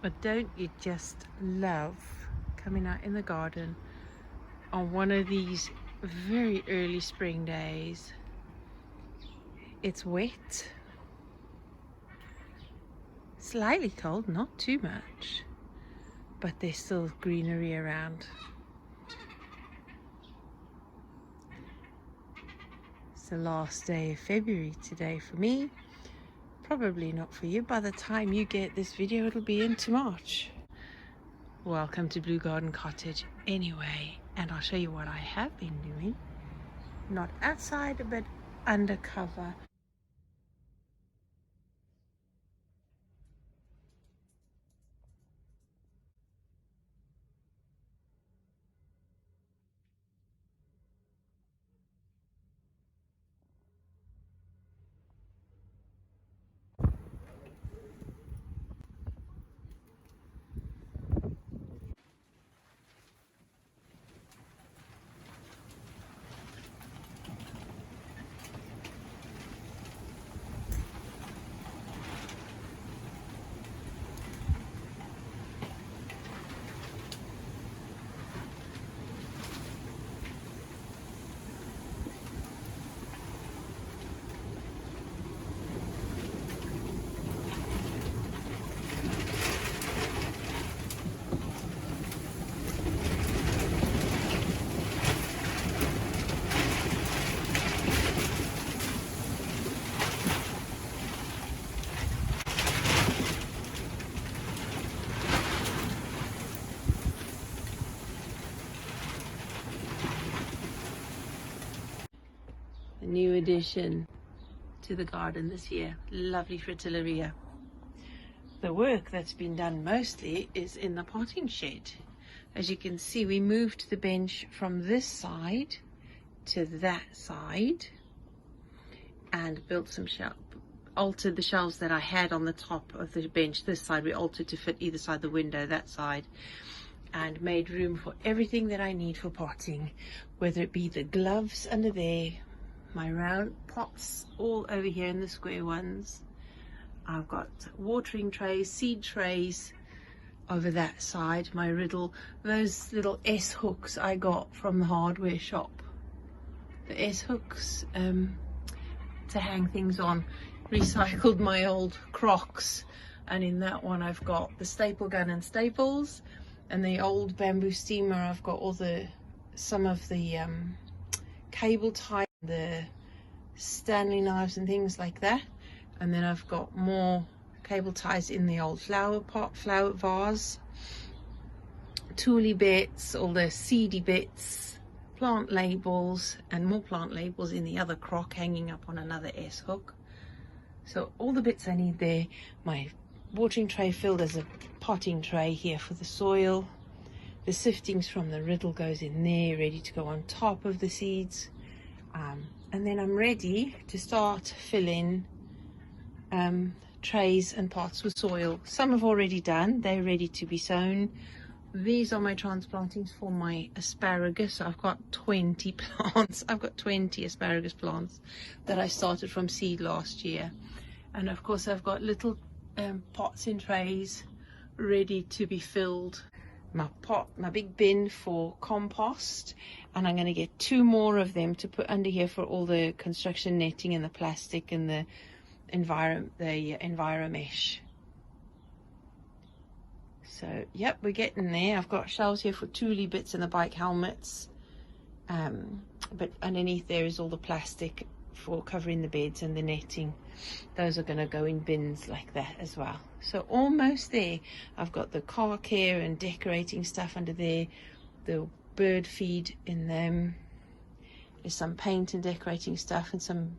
But don't you just love coming out in the garden on one of these very early spring days? It's wet, slightly cold, not too much, but there's still greenery around. It's the last day of February today for me. Probably not for you. By the time you get this video, it'll be into March. Welcome to Blue Garden Cottage anyway, and I'll show you what I have been doing. Not outside, but undercover. A new addition to the garden this year. Lovely fritillaria. The work that's been done mostly is in the potting shed. As you can see, we moved the bench from this side to that side and built some altered the shelves that I had on the top of the bench. This side we altered to fit either side the window, that side, and made room for everything that I need for potting, whether it be the gloves under there, my round pots all over here in the square ones. I've got watering trays, seed trays over that side, my riddle, those little S hooks I got from the hardware shop. The S hooks to hang things on. Recycled my old Crocs, and in that one I've got the staple gun and staples, and the old bamboo steamer I've got some of the cable tie, the Stanley knives and things like that, and then I've got more cable ties in the old flower pot, flower vase, tooly bits, all the seedy bits, plant labels, and more plant labels in the other crock hanging up on another S hook. So all the bits I need there. My watering tray filled as a potting tray here for the soil. The siftings from the riddle goes in there, ready to go on top of the seeds. And then I'm ready to start filling trays and pots with soil. Some have already done, they're ready to be sown. These are my transplantings for my asparagus. I've got 20 plants. I've got 20 asparagus plants that I started from seed last year. And of course I've got little pots in trays ready to be filled. My big bin for compost, and I'm going to get 2 more of them to put under here for all the construction netting and the plastic and the enviro mesh. So yep, we're getting there. I've got shelves here for tooly bits and the bike helmets, but underneath there is all the plastic for covering the beds and the netting. Those are going to go in bins like that as well. So almost there. I've got the car care and decorating stuff under there, the bird feed in them, there's some paint and decorating stuff, and some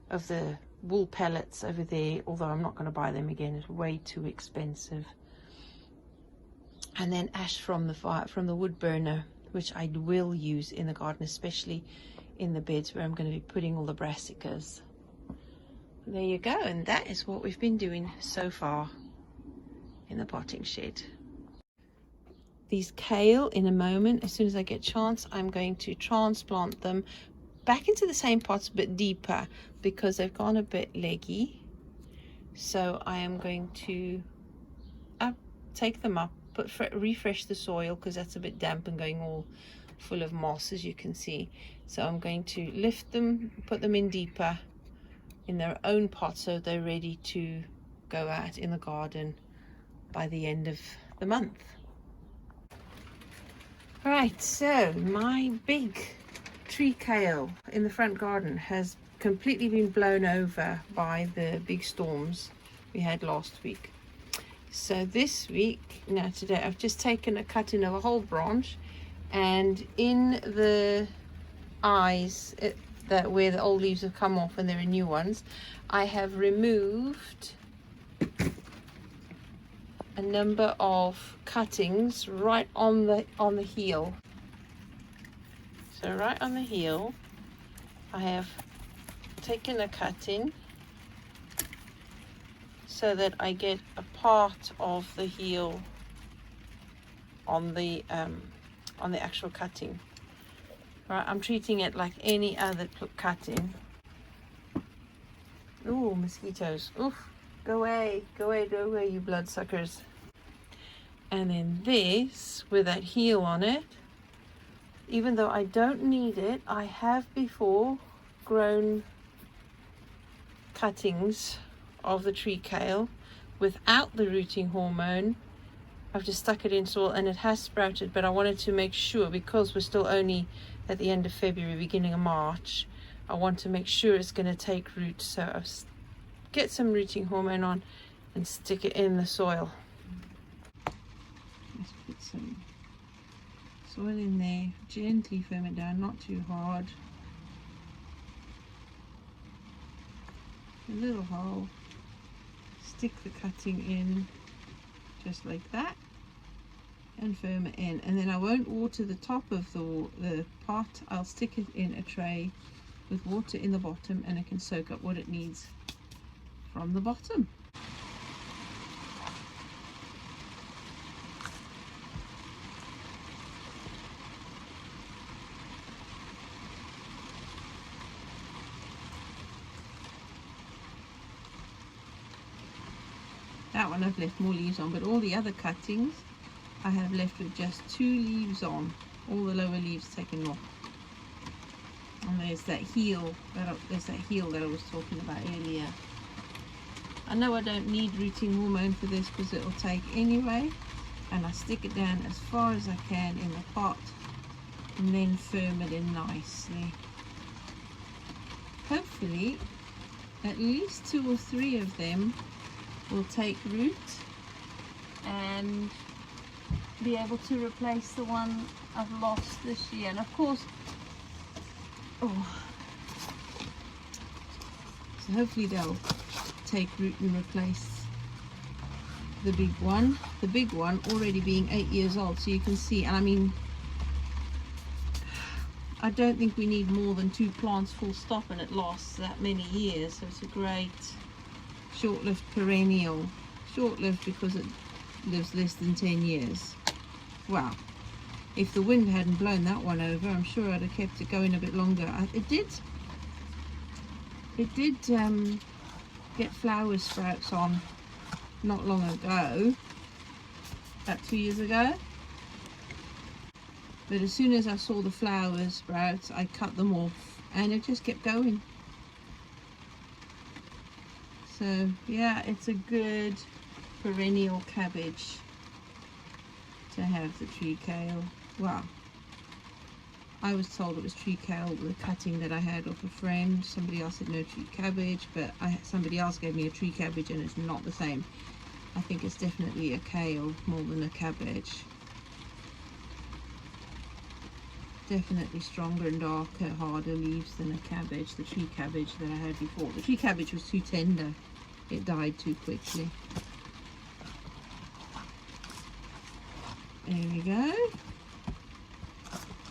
of the wool pellets over there, although I'm not going to buy them again, it's way too expensive. And then ash from the fire, from the wood burner, which I will use in the garden, especially in the beds where I'm going to be putting all the brassicas. There you go, and that is what we've been doing so far in the potting shed. These kale, in a moment, as soon as I get a chance, I'm going to transplant them back into the same pots but deeper, because they've gone a bit leggy. So I am going to take them up, refresh the soil, because that's a bit damp and going all full of moss, as you can see. So I'm going to lift them, put them in deeper in their own pot, so they're ready to go out in the garden by the end of the month. Right, so my big tree kale in the front garden has completely been blown over by the big storms we had last week. So this week, now today, I've just taken a cutting of a whole branch, and in the eyes that where the old leaves have come off and there are new ones, I have removed a number of cuttings right on the heel. So right on the heel, I have taken a cutting so that I get a part of the heel on the actual cutting. Right, I'm treating it like any other cutting. Ooh, mosquitoes! Oof! Go away! Go away! Go away, you bloodsuckers! And then this, with that heel on it, even though I don't need it, I have before grown cuttings of the tree kale without the rooting hormone. I've just stuck it in soil and it has sprouted, but I wanted to make sure, because we're still only at the end of February, beginning of March, I want to make sure it's going to take root. So I'll get some rooting hormone on and stick it in the soil. Let's put some soil in there, gently firm it down, not too hard. A little hole, stick the cutting in just like that and firm it in, and then I won't water the top of the pot. I'll stick it in a tray with water in the bottom, and it can soak up what it needs from the bottom. That one I've left more leaves on, but all the other cuttings I have left with just 2 leaves on, all the lower leaves taken off. And there's that heel that I was talking about earlier. I know I don't need rooting hormone for this because it'll take anyway, and I stick it down as far as I can in the pot and then firm it in nicely. Hopefully at least 2 or 3 of them will take root and be able to replace the one I've lost this year. And of course, so hopefully they'll take root and replace the big one. The big one already being 8 years old, so you can see, and I mean, I don't think we need more than 2 plants full stop, and it lasts that many years. So it's a great short-lived perennial. Short-lived because it lives less than 10 years. Wow. If the wind hadn't blown that one over, I'm sure I'd have kept it going a bit longer. It did get flower sprouts on not long ago, about 2 years ago. But as soon as I saw the flower sprouts, I cut them off and it just kept going. So yeah, it's a good perennial cabbage to have, the tree kale. Wow. I was told it was tree kale, the cutting that I had off a friend. Somebody else said no, tree cabbage, but somebody else gave me a tree cabbage and it's not the same. I think it's definitely a kale more than a cabbage. Definitely stronger and darker, harder leaves than a cabbage, the tree cabbage that I had before. The tree cabbage was too tender. It died too quickly. There we go.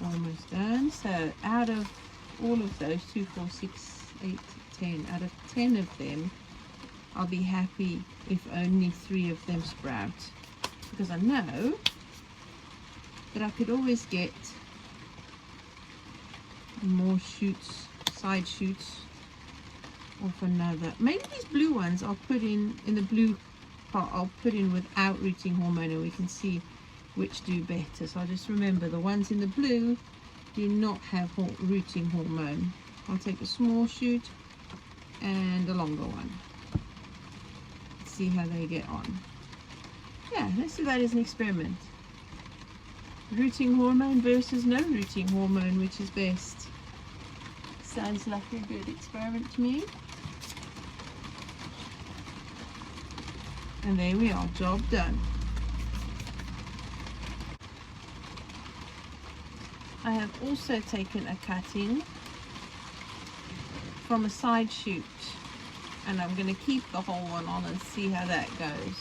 Almost done. So out of all of those, 2, 4, 6, 8, 10, out of 10 of them, I'll be happy if only 3 of them sprout, because I know that I could always get more shoots, side shoots off another. Maybe these blue ones I'll put in the blue pot I'll put in without rooting hormone, and we can see which do better. So I just remember the ones in the blue do not have rooting hormone. I'll take a small shoot and a longer one. See how they get on. Yeah, let's do that as an experiment. Rooting hormone versus no rooting hormone, which is best? Sounds like a good experiment to me. And there we are, job done. I have also taken a cutting from a side shoot, and I'm going to keep the whole one on and see how that goes.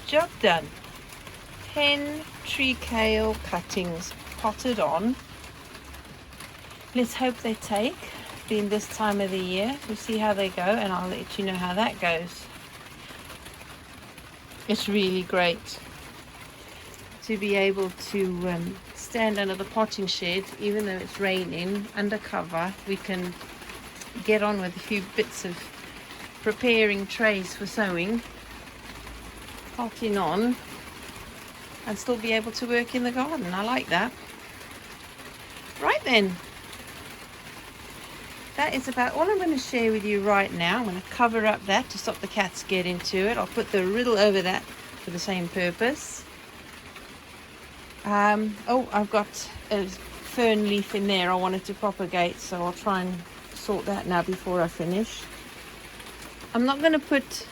Job done. 10 tree kale cuttings potted on. Let's hope they take, being this time of the year. We'll see how they go, and I'll let you know how that goes. It's really great to be able to stand under the potting shed, even though it's raining, under cover. We can get on with a few bits of preparing trays for sowing, potting on, and still be able to work in the garden. I like that. Right then, that is about all I'm going to share with you right now. I'm going to cover up that to stop the cats getting to it. I'll put the riddle over that for the same purpose. Oh, I've got a fern leaf in there I wanted to propagate, so I'll try and sort that now before I finish. I'm not going to put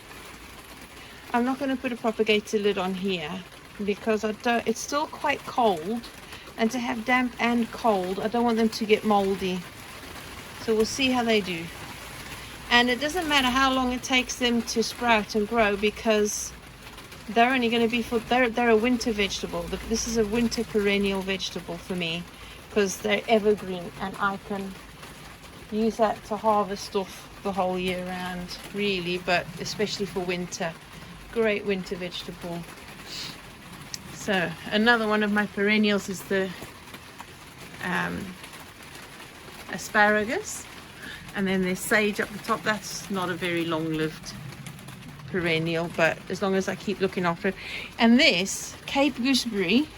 a propagator lid on here because it's still quite cold, and to have damp and cold, I don't want them to get moldy. So we'll see how they do. And it doesn't matter how long it takes them to sprout and grow, because they're only going to be they're a winter vegetable. This is a winter perennial vegetable for me, because they're evergreen, and I can use that to harvest off the whole year round, really, but especially for winter. Great winter vegetable. So another one of my perennials is the asparagus, and then there's sage up the top. That's not a very long-lived perennial, but as long as I keep looking after it. And this Cape gooseberry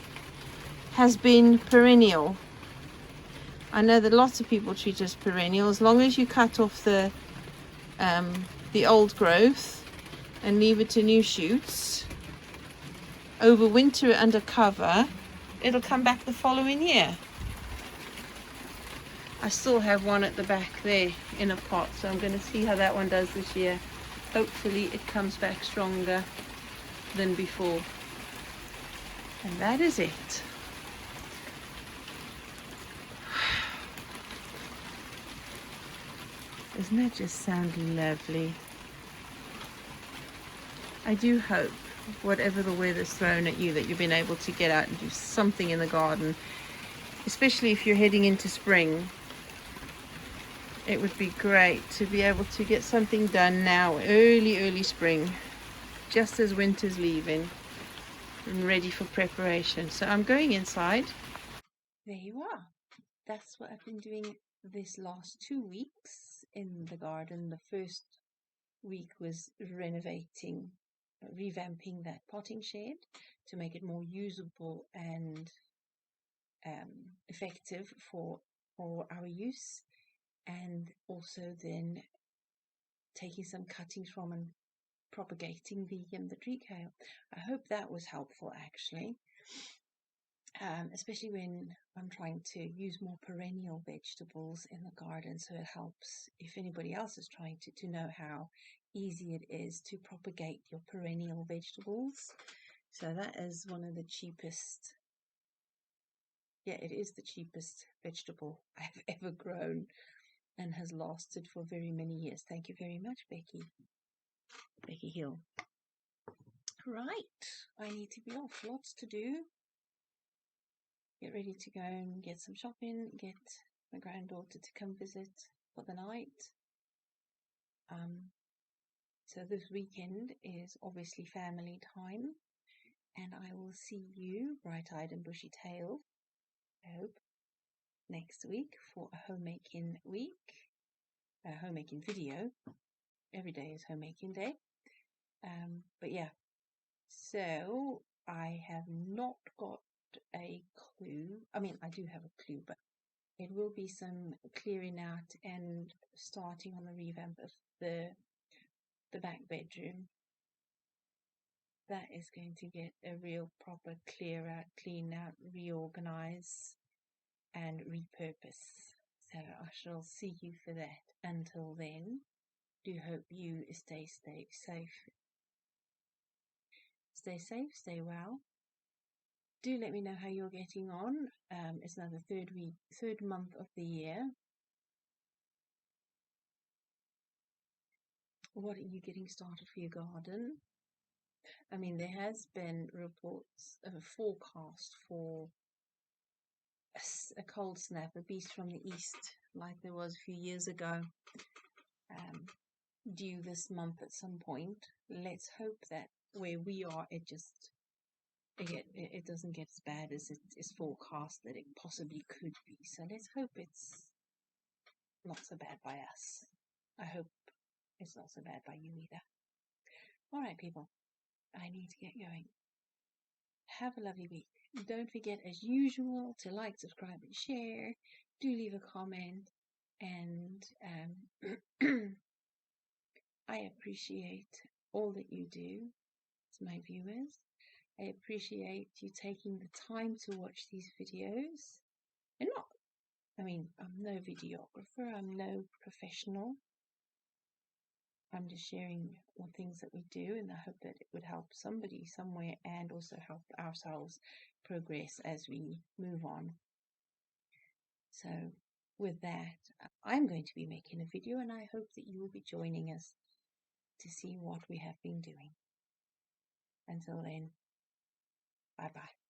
has been perennial. I know that lots of people treat it as perennial. As long as you cut off the old growth and leave it to new shoots, overwinter it under cover, it'll come back the following year. I still have one at the back there in a pot, so I'm going to see how that one does this year. Hopefully it comes back stronger than before. And that is it. Doesn't that just sound lovely? I do hope, whatever the weather's thrown at you, that you've been able to get out and do something in the garden, especially if you're heading into spring. It would be great to be able to get something done now, early spring, just as winter's leaving, and ready for preparation. So I'm going inside. There you are. That's what I've been doing this last 2 weeks in the garden. The first week was renovating, revamping that potting shed to make it more usable and effective for our use. And also then taking some cuttings from and propagating the tree kale. I hope that was helpful, actually, especially when I'm trying to use more perennial vegetables in the garden. So it helps if anybody else is trying to know how easy it is to propagate your perennial vegetables. So that is one of the cheapest. Yeah, it is the cheapest vegetable I've ever grown, and has lasted for very many years. Thank you very much, Becky Hill. Right, I need to be off. Lots to do. Get ready to go and get some shopping, get my granddaughter to come visit for the night. So this weekend is obviously family time, and I will see you, bright-eyed and bushy-tailed, I hope, next week for a homemaking week. Homemaking video. Every day is homemaking day. But yeah, so I have not got a clue. I mean, I do have a clue, but it will be some clearing out and starting on the revamp of the back bedroom. That is going to get a real proper clear out, clean out, reorganize, and repurpose. So I shall see you for that. Until then, do hope you stay safe. Stay safe, stay well. Do let me know how you're getting on. It's now the third month of the year. What are you getting started for your garden? I mean, there has been reports of a forecast for a cold snap, a beast from the east, like there was a few years ago, due this month at some point. Let's hope that where we are, it doesn't get as bad as it is forecast that it possibly could be. So let's hope it's not so bad by us. I hope it's not so bad by you either. All right, people, I need to get going. Have a lovely week. Don't forget, as usual, to like, subscribe, and share. Do leave a comment. And I appreciate all that you do to my viewers. I appreciate you taking the time to watch these videos. And I'm no videographer, I'm no professional. I'm just sharing all things that we do, and I hope that it would help somebody somewhere and also help ourselves progress as we move on. So with that, I'm going to be making a video, and I hope that you will be joining us to see what we have been doing. Until then, bye-bye.